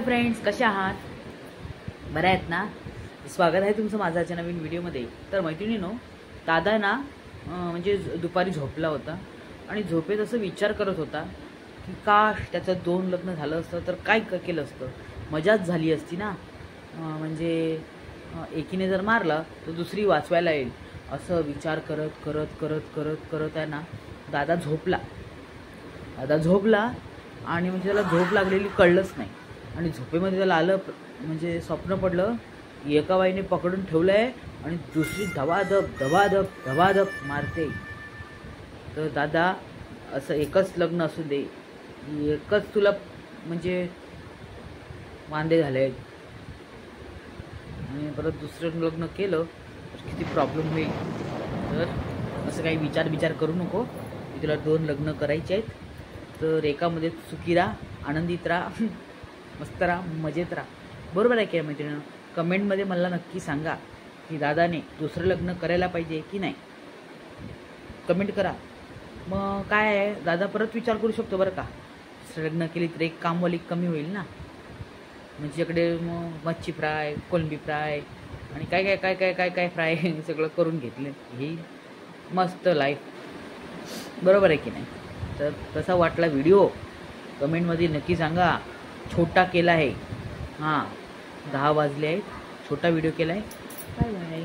Friends, कशा आहात? बरं आहेत ना? स्वागत आहे तुमचं माझ्या आजच्या नवीन व्हिडिओमध्ये. तर मैत्रिणींनो, दादा ना म्हणजे दुपारी झोपला होता आणि झोपेत असं विचार करत होता की काश त्याचं 2 लग्न झालं असतं तर काय केलं असतं, मजाच झाली असती ना. म्हणजे एकीने जर मारला तर दुसरी वाचवायला येईल असं विचार करत करत करत करत करत आहे ना दादा झोपला आणि म्हणजे त्याला झोप लागलेली कळलंच नाही. आणि झोपेमध्ये त्याला आलं म्हणजे स्वप्न पडलं, एका बाईने पकडून ठेवलं आहे आणि दुसरी धबाधब धबाधब धबाधब मारते. तर दादा, असं एकच लग्न असू दे, एकच तुला म्हणजे वांदे झाले आणि परत दुसरं लग्न केलं तर किती प्रॉब्लेम होईल. तर असं काही विचार करू नको की तुला 2 लग्न करायचे आहेत. तर एकामध्ये सुखी राहा, आनंदित राहा, मस्त राहा, मजेत राहा. बरोबर आहे की मैत्रिणींनो? कमेंटमध्ये मला नक्की सांगा की दादाने दुसरं लग्न करायला पाहिजे की नाही. कमेंट करा. मग काय आहे, दादा परत विचार करू शकतो बरं का. दुसरं लग्न केली तर एक कामवाली कमी होईल ना. म्हणजे इकडे मग मच्छी फ्राय, कोलंबी फ्राय आणि काय काय काय काय काय काय फ्राय सगळं करून घेतलं, ही मस्त लाईफ. बरोबर आहे की नाही? तर कसा वाटला व्हिडिओ कमेंटमध्ये नक्की सांगा. छोटा केला आहे, हां 10 वाजले आहेत, छोटा व्हिडिओ केला आहे. Bye bye.